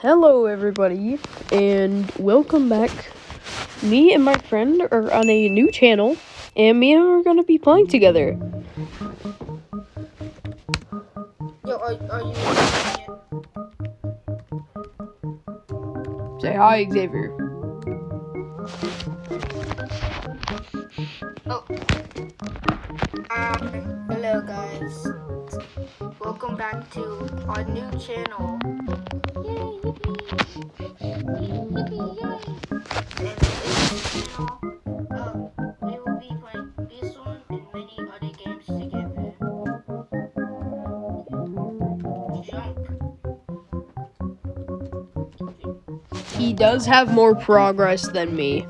Hello everybody, and welcome back. Me and my friend are on a new channel, and me and him are gonna be playing together. Yo, are you Say hi, Xavier. Oh. Hello guys. Welcome back to our new channel. Yay, yippee. Yippee, yay. And in this channel, we will be playing this one and many other games together. Jump. He does have more progress than me.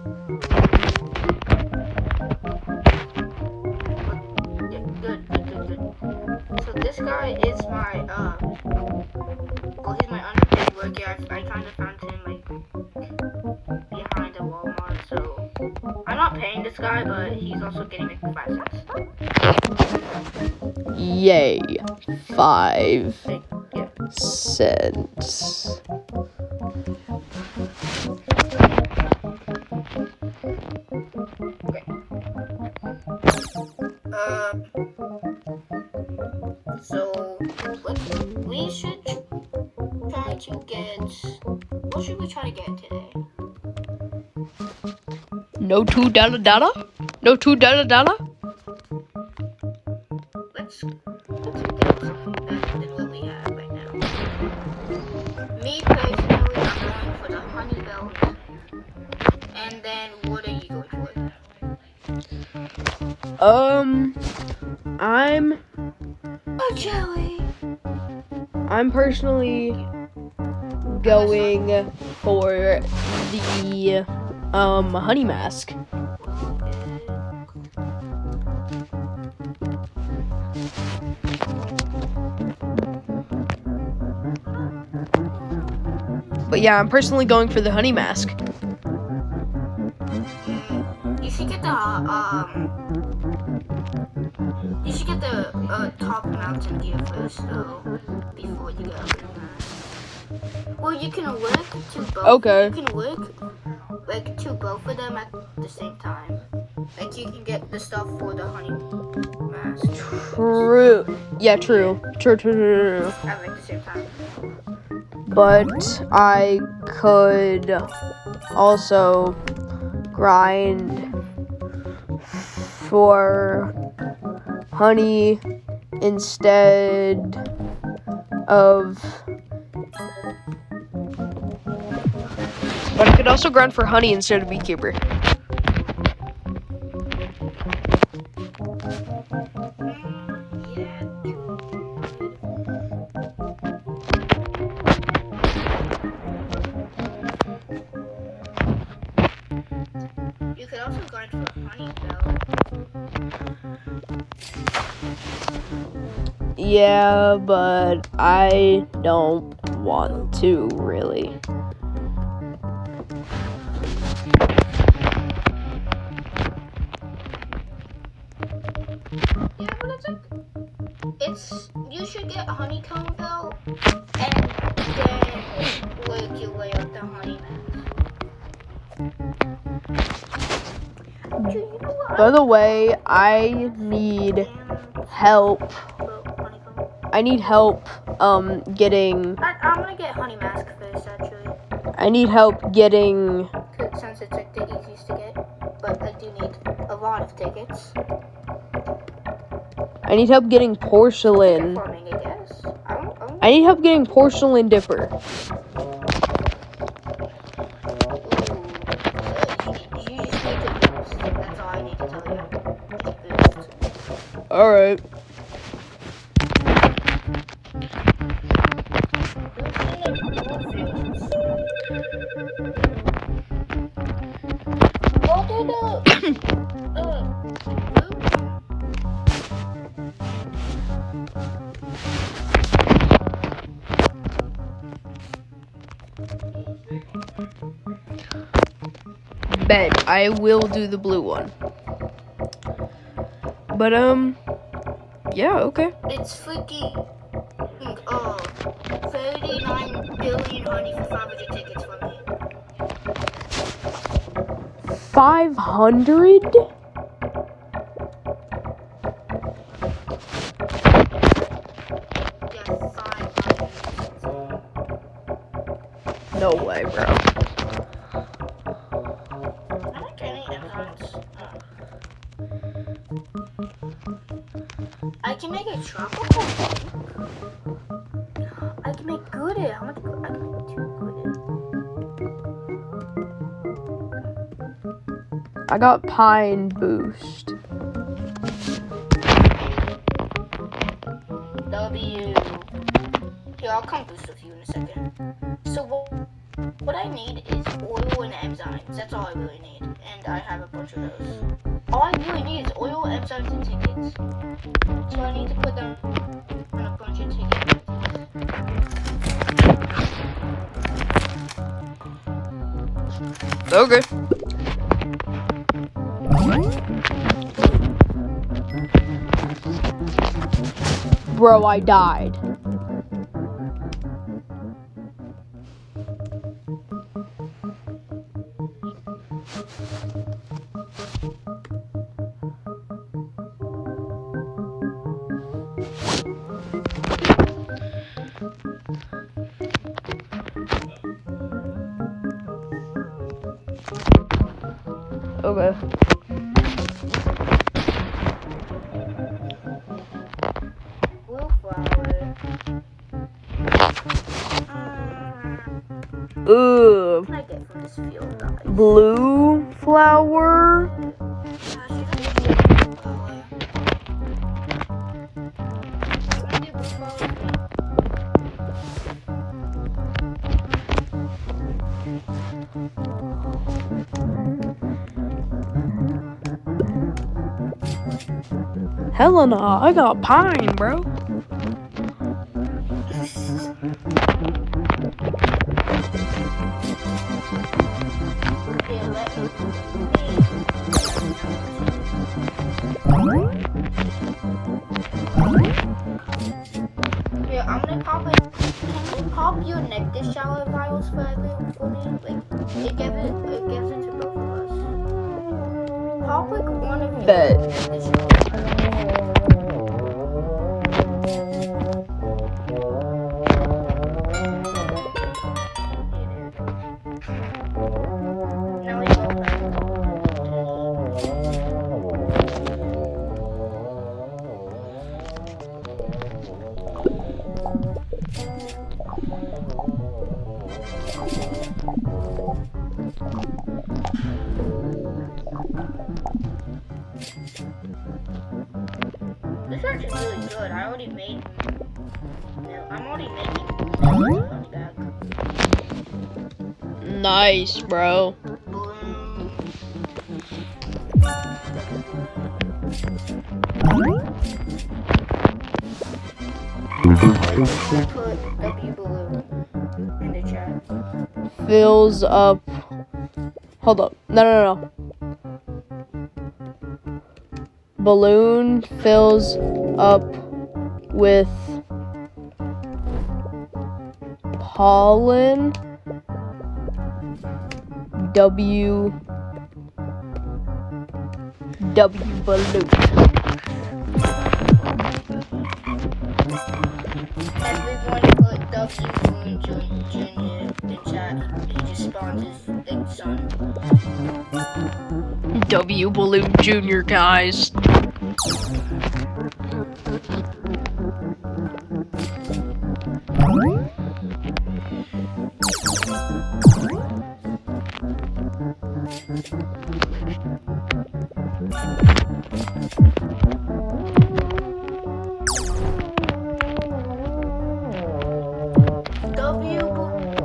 So this guy is my he's my underpaid worker. I kind of found him like behind a Walmart, so I'm not paying this guy, but he's also getting like 5 cents. Yay, 5 Yeah. cents. Okay. So we should try to get. What should we try to get today? No $2 data? No $2 data? Let's get something better than what we have right now. Me personally, I'm going for the honey belt. And then what are you going for? I'm personally going for the honey mask. But yeah, I'm personally going for the honey mask. You should get the top mountain gear first though, before you go. Well, you can work to both. Okay. You can work like to both of them at the same time. Like you can get the stuff for the honey mask. True. Yeah, true. True. At like the same time. But I could also grind for honey instead of. But I could also grind for honey instead of beekeeper. You could also grind for honey belt. Yeah, but I don't want to really. Yeah, but you should get a honeycomb belt and then work your way up the honey mask. By the way, I need help. Getting. I'm gonna get honey mask first, actually. I need help getting. Since it's like the easiest to get, but I do need a lot of tickets. I need help getting porcelain. Farming, I guess. I need help getting porcelain dipper. You just need to boost. That's all I need to tell you. Just boost. Alright. Bet I will do the blue one. But yeah, okay. It's freaking 39 billion honey for 500 tickets for me. 500? Yes, 500. No way, bro. I like any enzymes. I can make a tropical drink. I can make good. How much? I can make 2 good. I got Pine Boost. W. Here, I'll come boost with you in a second. So what I need is oil and enzymes. That's all I really need. And I have a bunch of those. All I really need is oil, enzymes, and tickets. So I need to put them on a bunch of tickets. Okay. Bro, I died. Okay. Blue flower. Ugh. What can I get from this field, guys? Blue flower. Helena, I got pine, bro. Here, I'm gonna pop it. Can you pop your nectar shower vials for me? Like, it gives it to both of us. Pop like one of your Bet. nectar shower vials. Now we go back. This is actually really good. I already made. I'm already making honey bag. Nice, bro. Put W balloon in the chat. Fills up. Hold up. No. Balloon fills up with pollen. W balloon. Everyone put W balloon junior in chat. He just spawned his big son. W Balloon Jr., guys. W balloon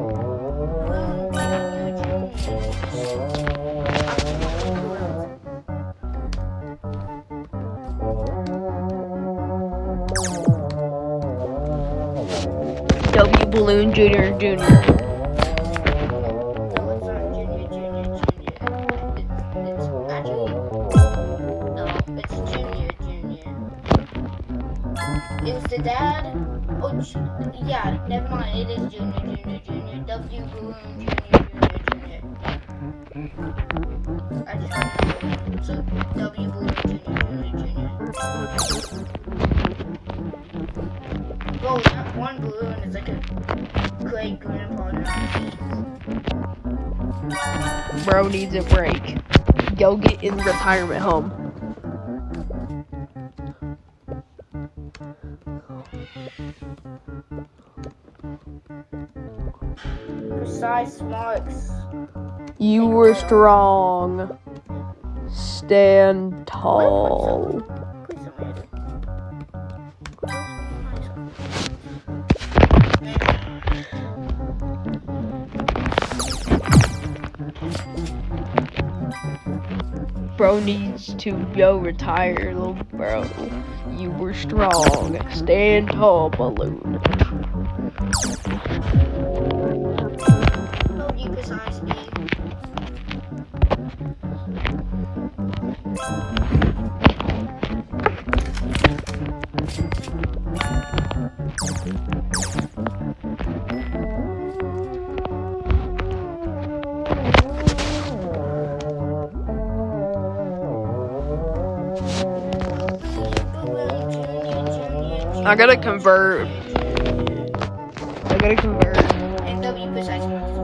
W Balloon Jr. No, it's not junior. It's actually no, it's junior. It was the dad. Oh, Yeah, never mind. It is Junior. W Balloon Junior. I just remembered. So W Balloon Junior. Bro, that one balloon is like a great grandpa now. Bro needs a break. Go get in the retirement home. Precise marks. You were strong. Stand tall. Bro needs to go retire, little bro. You were strong. Stand tall, balloon. Oh, you precise me. I gotta convert. And W precise marks.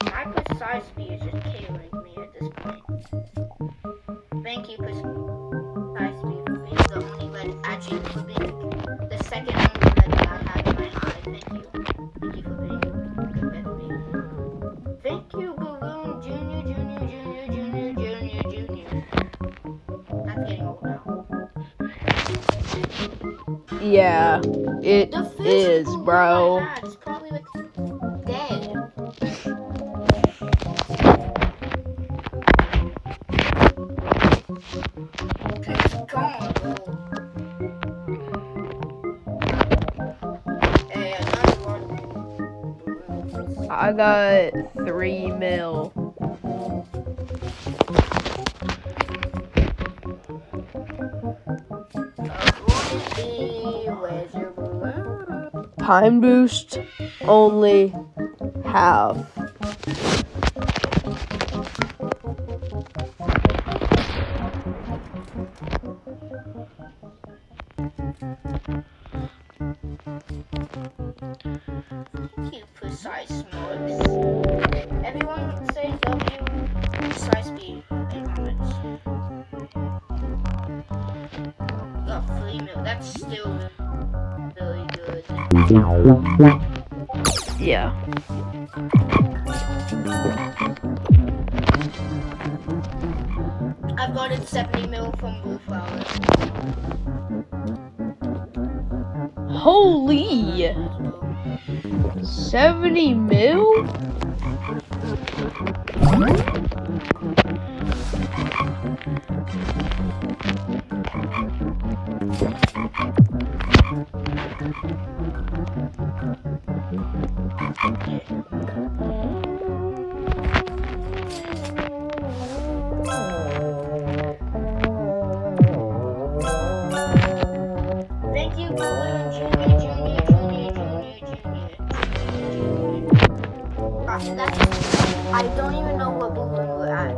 My precise speed is just killing me at this point. Thank you, precise speed, for being the only red, actually for being the second only red that I have in my eye. Thank you. Thank you for being good at me. Thank you, Balloon Junior. That's getting old now. Yeah, it is, bro. It's probably like dead. It's gone, bro. Hey, another one. I got 3 mil. Where's your balloon? Time boost only half. Thank you, precise marks. Everyone say W precise B in comments. Got 3 mil. That's still really good. Yeah. I've gotten 70 mil from Blue Flower. Holy! 70 mil? Thank you, Balloon Junior. I don't even know what balloon we're at.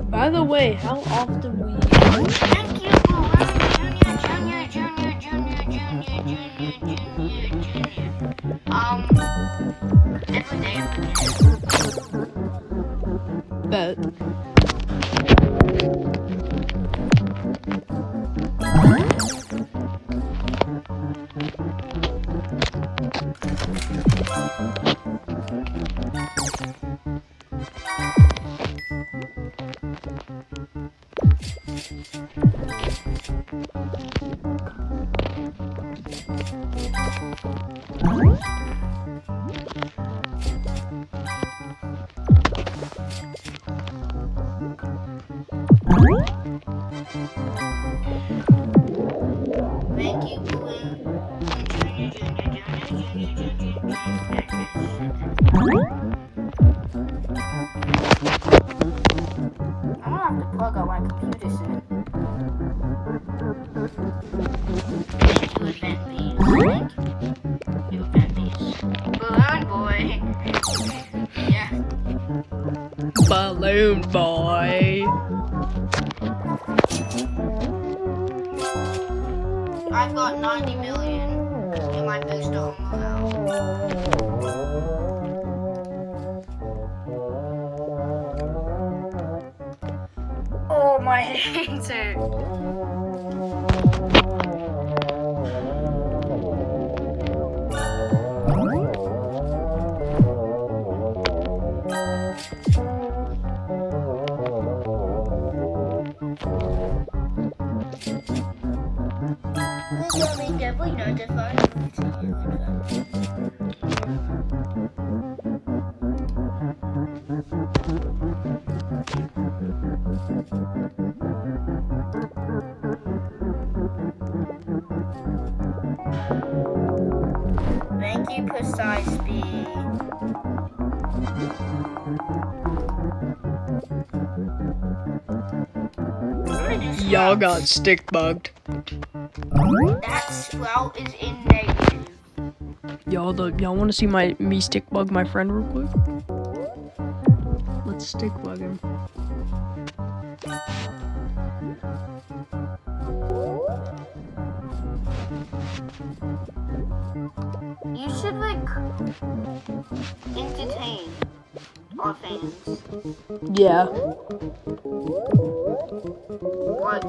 By the way, how often we... Thank you, Balloon Junior. Every day. Bet. you, Balloon. I'm gonna have to plug out my computer soon. New event base. New event base. Balloon boy. Yeah. Balloon boy. I've got 90 million in my booster home now. Oh, my hands hurt. Definitely notified. Thank you, Precise B. Y'all got stick bugged. That swell is in negative. Y'all want to see me stick bug my friend real quick? Let's stick bug him. You should like entertain our fans. Yeah. What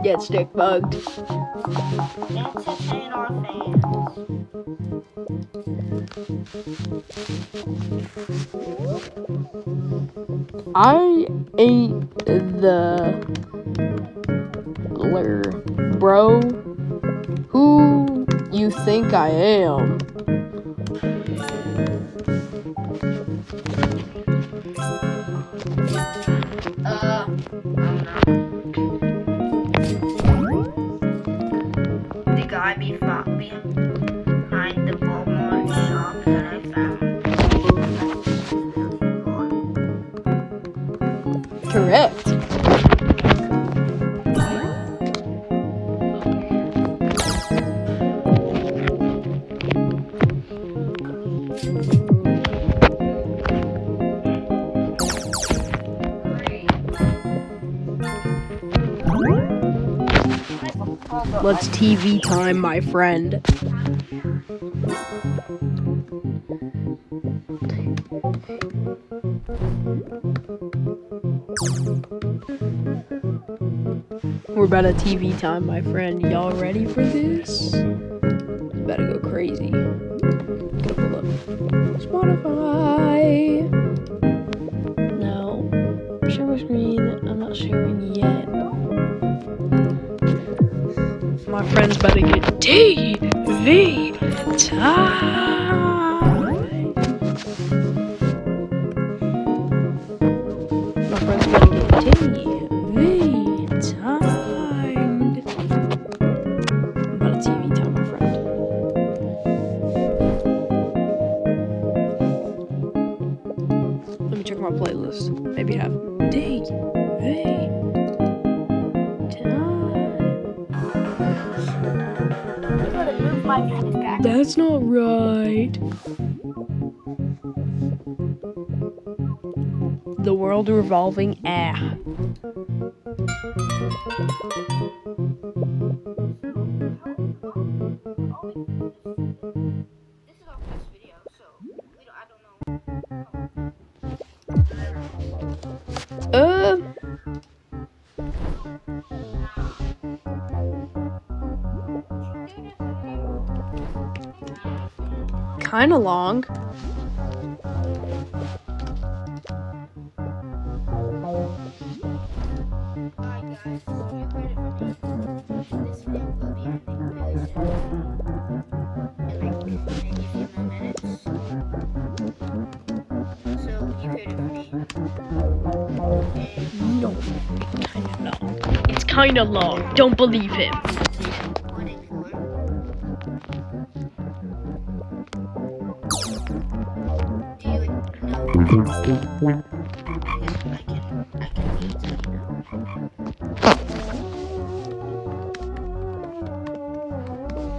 Get stick bugged. entertain our fans. I ain't the bro. Who you think I am? The guy behind the Walmart shop that I found. Correct. Let's TV time, my friend. We're about to TV time, my friend. Y'all ready for this? It's about to go crazy. Gotta pull up Spotify. No. Share my screen. I'm not sharing yet. My friend's about to get TV time. My friend's about to get TV time. I'm about to TV time, my friend. Let me check my playlist. Maybe have TV time. That's not right. The world revolving. This is our first video, so I don't know. Kinda long. Hi guys, you heard it from me. This video will be ending really soon. In like maybe a few more minutes. So you heard it from me. No, kind of long. It's kind of long. Don't believe him. What it for? Do you know that? I can read so you know.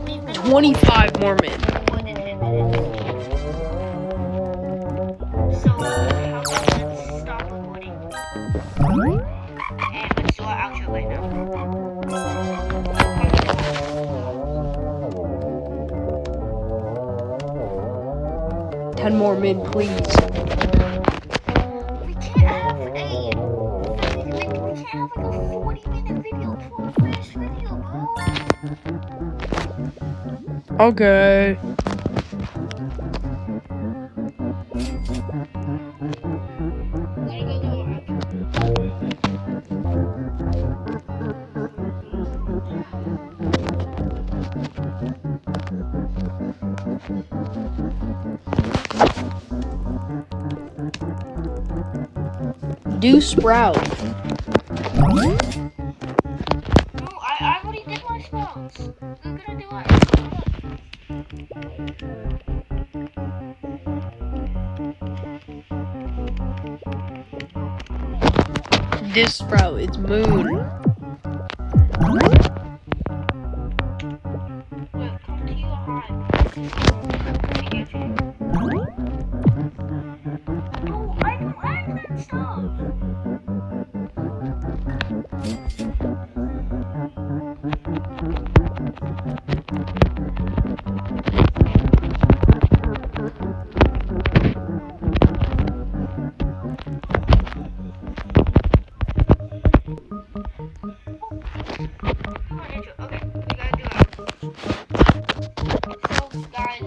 We've been 25 more minutes. more than 10 minutes. So how about let's stop recording and let's do our outro right now. 10 more min, please. We can't have a we can't have like a 40-minute video for a first video, bro. Okay. Gotta go do our Do Sprout. No, I already did my spells. We're gonna do our outro. This Sprout, it's Moon. Wait, come to your hive. Let me get you. No, I don't like that stuff. Okay, we gotta do it. So, guys,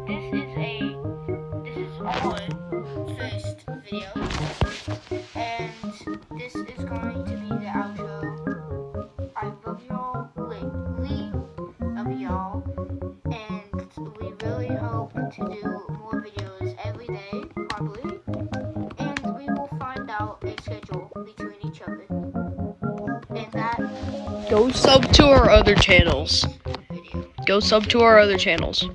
this is our first video, and this is going to be the outro. I love y'all, we love y'all, and we really hope to do more videos every day, probably, and we will find out a schedule between each other, and that Go sub to our other channels. video. Go sub to our other channels.